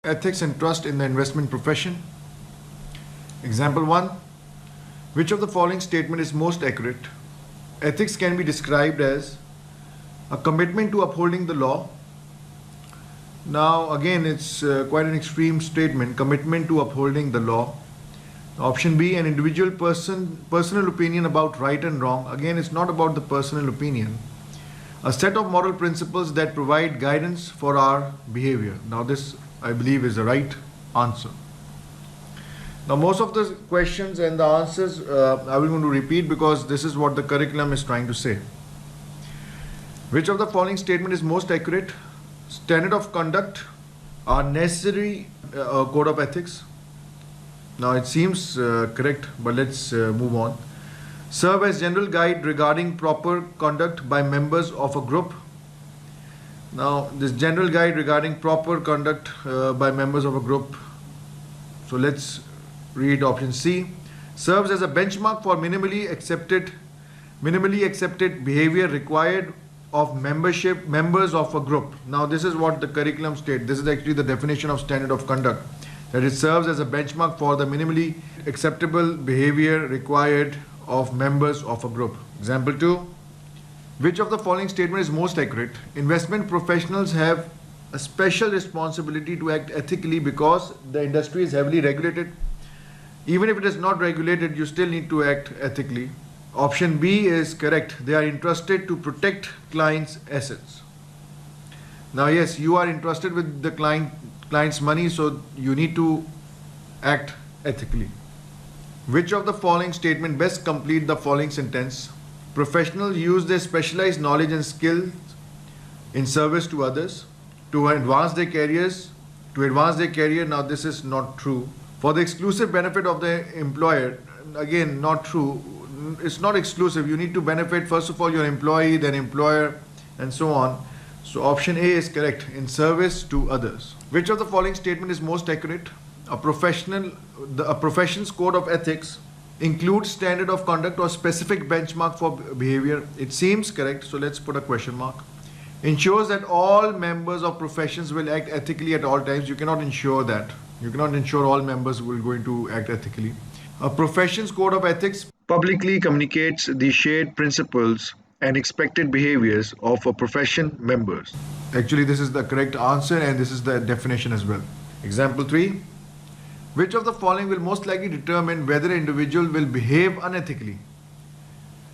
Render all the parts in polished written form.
Ethics and trust in the investment profession. Example 1. Which of the following statement is most accurate? Ethics can be described as a commitment to upholding the law. Now again, it's quite an extreme statement, commitment to upholding the law. Option B, an individual personal opinion about right and wrong. Again, it's not about the personal opinion. A set of moral principles that provide guidance for our behavior. Now this, I believe, is the right answer. Now most of the questions and the answers I will going to repeat because this is what the curriculum is trying to say. Which of the following statement is most accurate? Standard of conduct are necessary code of ethics. Now it seems correct, but let's move on. Serve as general guide regarding proper conduct by members of a group. Now this general guide regarding proper conduct by members of a group. So let's read option C. Serves as a benchmark for minimally accepted behavior required of members of a group. Now this is what the curriculum states. This is actually the definition of standard of conduct. That it serves as a benchmark for the minimally acceptable behavior required of members of a group. Example 2. Which of the following statement is most accurate? Investment professionals have a special responsibility to act ethically because the industry is heavily regulated. Even if it is not regulated, you still need to act ethically. Option B is correct. They are entrusted to protect clients' assets. Now yes, you are entrusted with the client's money, so you need to act ethically. Which of the following statement best complete the following sentence? Professionals use their specialized knowledge and skills in service to others to advance their careers. Now this is not true. For the exclusive benefit of the employer. Again, not true. It's not exclusive. You need to benefit first of all your employee, then employer, and so on. So option A is correct, in service to others. Which of the following statement is most accurate? A profession's code of ethics includes standard of conduct or specific benchmark for behavior. It seems correct, so let's put a question mark. Ensures that all members of professions will act ethically at all times. You cannot ensure that. You cannot ensure all members will going to act ethically. A profession's code of ethics publicly communicates the shared principles and expected behaviors of a profession members. Actually, this is the correct answer and this is the definition as well. Example 3. Which of the following will most likely determine whether an individual will behave unethically?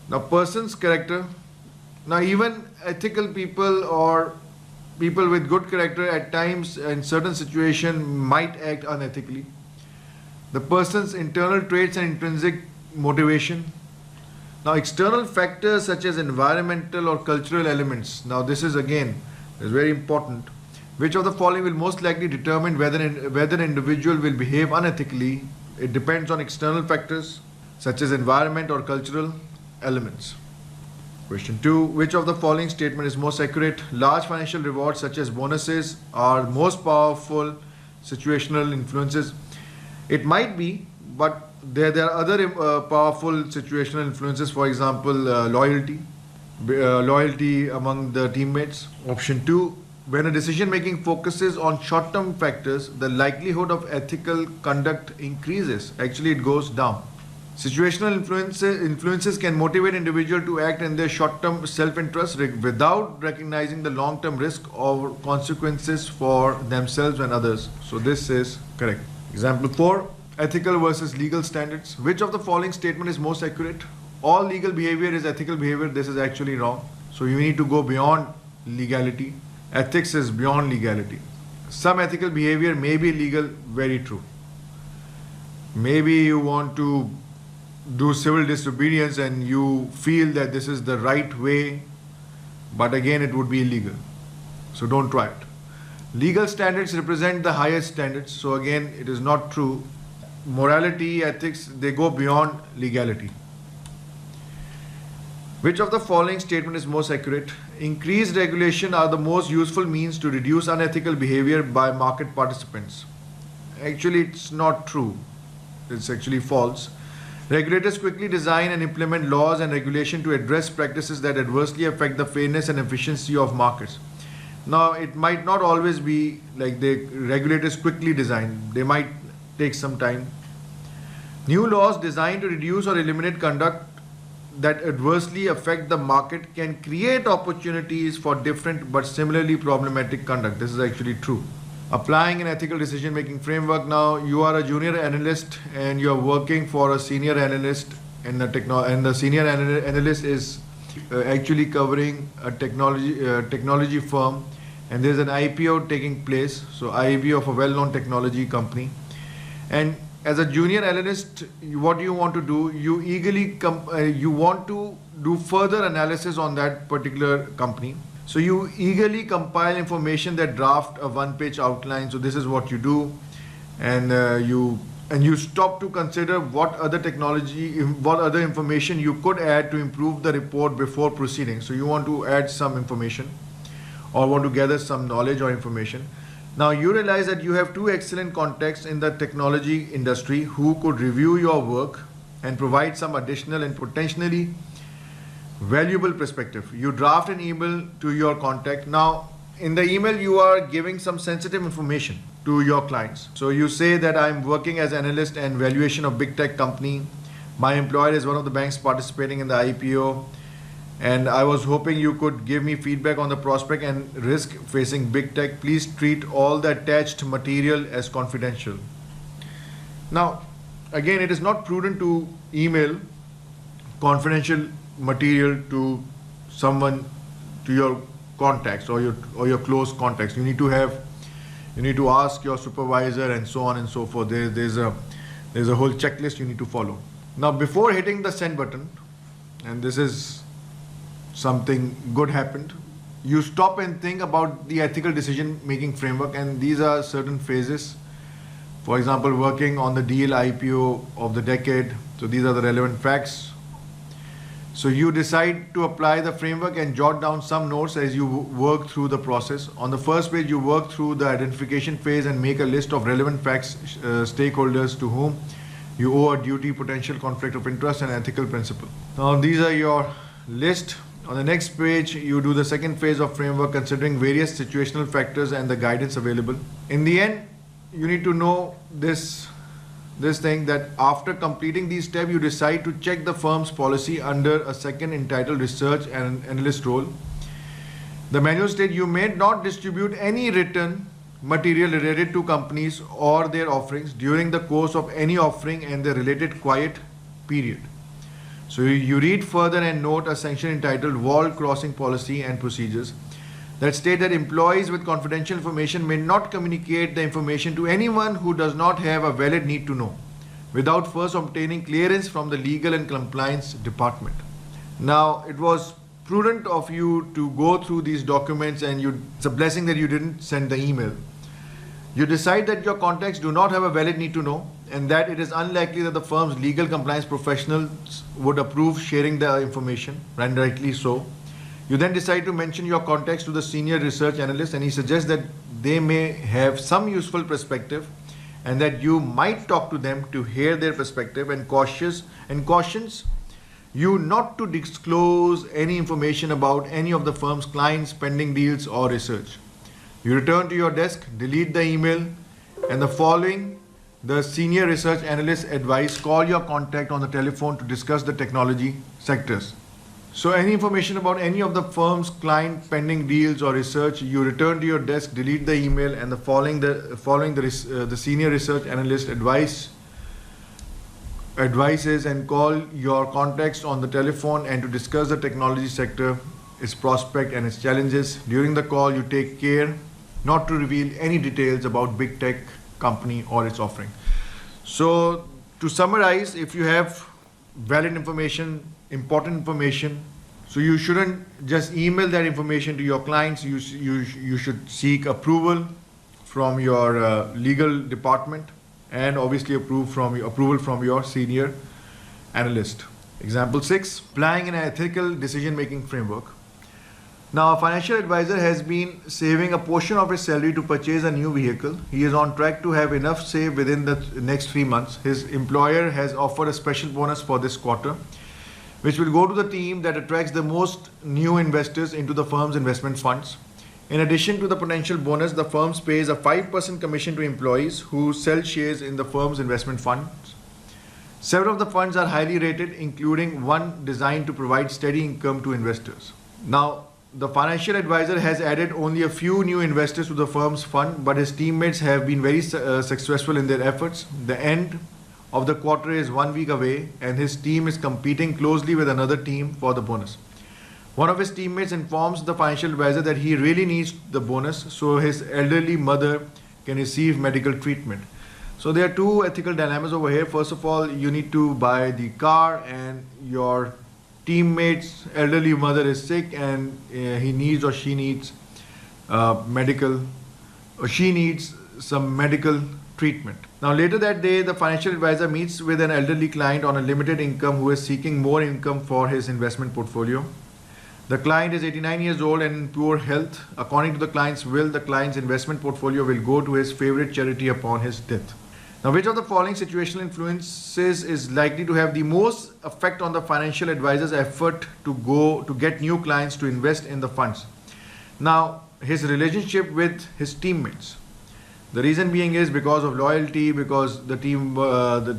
Now, person's character. Now, even ethical people or people with good character at times in certain situations might act unethically. The person's internal traits and intrinsic motivation. Now, external factors such as environmental or cultural elements. Now, this is again is very important. Which of the following will most likely determine whether an individual will behave unethically? It depends on external factors such as environment or cultural elements. Question 2. Which of the following statement is most accurate? Large financial rewards such as bonuses are most powerful situational influences. It might be, but there are other powerful situational influences, for example, loyalty among the teammates. Option 2. When a decision making focuses on short-term factors, the likelihood of ethical conduct increases. Actually, it goes down. Situational influences can motivate individuals to act in their short-term self-interest without recognizing the long-term risk or consequences for themselves and others. So this is correct. Example 4. Ethical versus legal standards. Which of the following statement is most accurate? All legal behavior is ethical behavior. This is actually wrong. So you need to go beyond legality. Ethics is beyond legality. Some ethical behavior may be legal, very true. Maybe you want to do civil disobedience and you feel that this is the right way, but again it would be illegal. So don't try it. Legal standards represent the highest standards. So again, it is not true. Morality, ethics, they go beyond legality. Which of the following statement is most accurate? Increased regulation are the most useful means to reduce unethical behavior by market participants. Actually, it's not true. It's actually false. Regulators quickly design and implement laws and regulation to address practices that adversely affect the fairness and efficiency of markets. Now, it might not always be like the regulators quickly design. They might take some time. New laws designed to reduce or eliminate conduct that adversely affect the market can create opportunities for different but similarly problematic conduct. This is actually true. Applying an ethical decision making framework. Now, you are a junior analyst and you are working for a senior analyst, and the senior analyst is actually covering a technology firm, and there's an IPO taking place. So IPO of a well-known technology company, and as a junior analyst, what you want to do, you eagerly you want to do further analysis on that particular company. So you eagerly compile information that draft a one-page outline. So this is what you do, and you stop to consider what other information you could add to improve the report before proceeding. So you want to add some information, or want to gather some knowledge or information. Now you realize that you have two excellent contacts in the technology industry who could review your work and provide some additional and potentially valuable perspective. You draft an email to your contact. Now, in the email, you are giving some sensitive information to your clients. So you say that I'm working as analyst and valuation of big tech company. My employer is one of the banks participating in the IPO. And I was hoping you could give me feedback on the prospect and risk facing big tech. Please treat all the attached material as confidential. Now, again, it is not prudent to email confidential material to someone, to your contacts or your close contacts. You need to ask your supervisor and so on and so forth. There's a whole checklist you need to follow. Now, before hitting the send button, and this is something good happened, you stop and think about the ethical decision making framework, and these are certain phases. For example, working on the deal IPO of the decade. So these are the relevant facts. So you decide to apply the framework and jot down some notes as you work through the process. On the first page, you work through the identification phase and make a list of relevant facts, stakeholders to whom you owe a duty, potential conflict of interest, and ethical principle. Now these are your list. On the next page, you do the second phase of framework, considering various situational factors and the guidance available. In the end, you need to know this thing that after completing these steps, you decide to check the firm's policy under a second entitled research and analyst role. The manual states you may not distribute any written material related to companies or their offerings during the course of any offering and the related quiet period. So you read further and note a section entitled Wall Crossing Policy and Procedures that state that employees with confidential information may not communicate the information to anyone who does not have a valid need to know without first obtaining clearance from the legal and compliance department. Now, it was prudent of you to go through these documents, and it's a blessing that you didn't send the email. You decide that your contacts do not have a valid need to know, and that it is unlikely that the firm's legal compliance professionals would approve sharing the information, and rightly so. You then decide to mention your contacts to the senior research analyst, and he suggests that they may have some useful perspective and that you might talk to them to hear their perspective, and cautions you not to disclose any information about any of the firm's clients, pending deals, or research. You return to your desk, delete the email, and the following the senior research analyst advice: call your contact on the telephone to discuss the technology sectors. So any information about any of the firm's client, pending deals, or research, you return to your desk, delete the email, and the senior research analyst advises and call your contacts on the telephone and to discuss the technology sector, its prospect and its challenges. During the call, you take care not to reveal any details about big tech company or its offering. So to summarize, if you have valid information, important information, so you shouldn't just email that information to your clients. You should seek approval from your legal department, and obviously approval from your senior analyst. Example 6, applying an ethical decision-making framework. Now, a financial advisor has been saving a portion of his salary to purchase a new vehicle. He is on track to have enough saved within the next 3 months. His employer has offered a special bonus for this quarter, which will go to the team that attracts the most new investors into the firm's investment funds. In addition to the potential bonus, the firm pays a 5% commission to employees who sell shares in the firm's investment funds. Several of the funds are highly rated, including one designed to provide steady income to investors. Now, the financial advisor has added only a few new investors to the firm's fund, but his teammates have been very successful in their efforts. The end of the quarter is 1 week away, and his team is competing closely with another team for the bonus. One of his teammates informs the financial advisor that he really needs the bonus so his elderly mother can receive medical treatment. So there are two ethical dilemmas over here. First of all, you need to buy the car, and your teammate's elderly mother is sick, and he needs or she needs she needs some medical treatment. Now later that day, the financial advisor meets with an elderly client on a limited income who is seeking more income for his investment portfolio. The client is 89 years old and in poor health. According to the client's will, the client's investment portfolio will go to his favorite charity upon his death. Now, which of the following situational influences is likely to have the most effect on the financial advisor's effort to get new clients to invest in the funds? Now, his relationship with his teammates. The reason being is because of loyalty, because the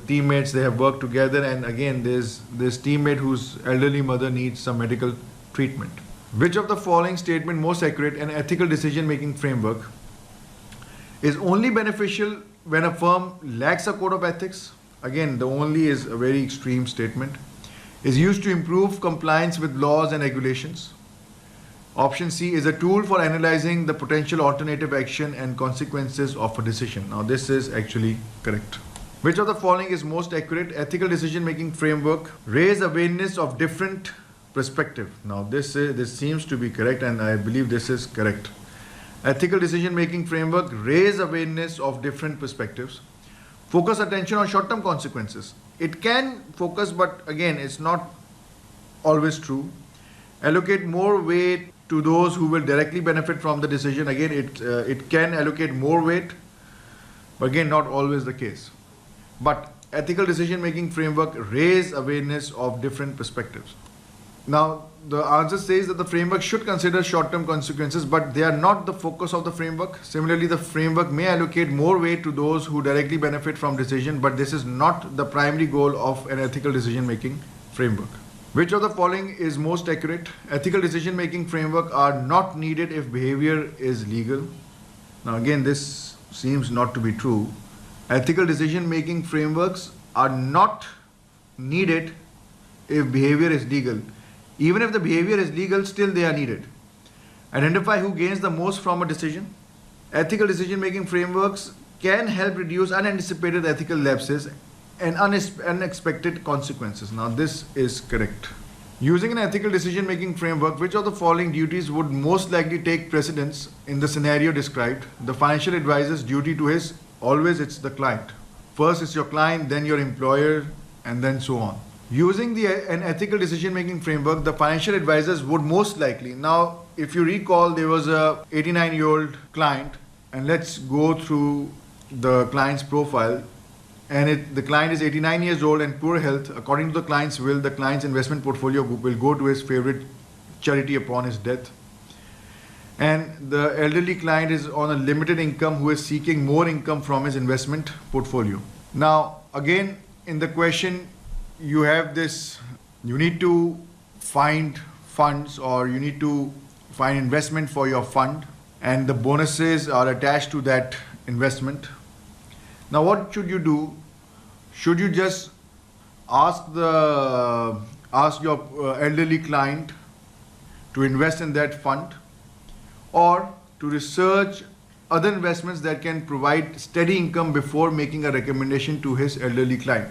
teammates, they have worked together, and again, there's this teammate whose elderly mother needs some medical treatment. Which of the following statement most accurate? An ethical decision-making framework is only beneficial when a firm lacks a code of ethics. Again, the only is a very extreme statement. Is used to improve compliance with laws and regulations. Option C is a tool for analyzing the potential alternative action and consequences of a decision. Now, this is actually correct. Which of the following is most accurate? Ethical decision-making framework raise awareness of different perspective. Now, this seems to be correct, and I believe this is correct. Ethical decision-making framework raise awareness of different perspectives. Focus attention on short-term consequences. It can focus, but again, it's not always true. Allocate more weight to those who will directly benefit from the decision. Again, it can allocate more weight, but again, not always the case. But ethical decision-making framework raise awareness of different perspectives. Now, the answer says that the framework should consider short-term consequences, but they are not the focus of the framework. Similarly, the framework may allocate more weight to those who directly benefit from decision, but this is not the primary goal of an ethical decision-making framework. Which of the following is most accurate? Ethical decision-making framework are not needed if behavior is legal. Now, again, this seems not to be true. Ethical decision-making frameworks are not needed if behavior is legal. Even if the behavior is legal, still they are needed. Identify who gains the most from a decision. Ethical decision-making frameworks can help reduce unanticipated ethical lapses and unexpected consequences. Now, this is correct. Using an ethical decision-making framework, which of the following duties would most likely take precedence in the scenario described? The financial advisor's duty to his, always it's the client. First it's your client, then your employer, and then so on. Using an ethical decision-making framework, the financial advisors would most likely, now if you recall, there was a 89-year-old client, and let's go through the client's profile, and the client is 89 years old and poor health. According to the client's will, the client's investment portfolio will go to his favorite charity upon his death. And the elderly client is on a limited income who is seeking more income from his investment portfolio. Now, again, in the question, you have this, you need to find funds, or you need to find investment for your fund, and the bonuses are attached to that investment. Now, what should you do? Should you just ask your elderly client to invest in that fund, or to research other investments that can provide steady income before making a recommendation to his elderly client?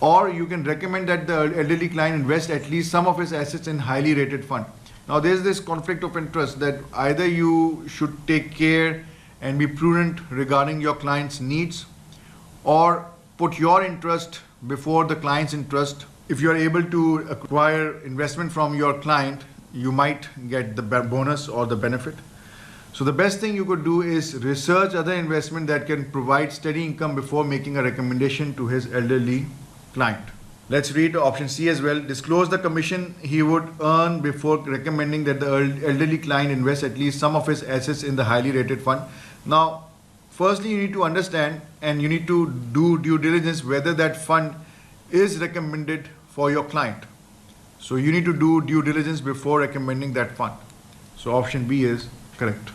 Or you can recommend that the elderly client invest at least some of his assets in highly rated fund. Now, there's this conflict of interest that either you should take care and be prudent regarding your client's needs, or put your interest before the client's interest. If you are able to acquire investment from your client, you might get the bonus or the benefit. So the best thing you could do is research other investment that can provide steady income before making a recommendation to his elderly client. Let's read option C as well. Disclose the commission he would earn before recommending that the elderly client invest at least some of his assets in the highly rated fund. Now, firstly, you need to understand and you need to do due diligence whether that fund is recommended for your client. So you need to do due diligence before recommending that fund. So option B is correct.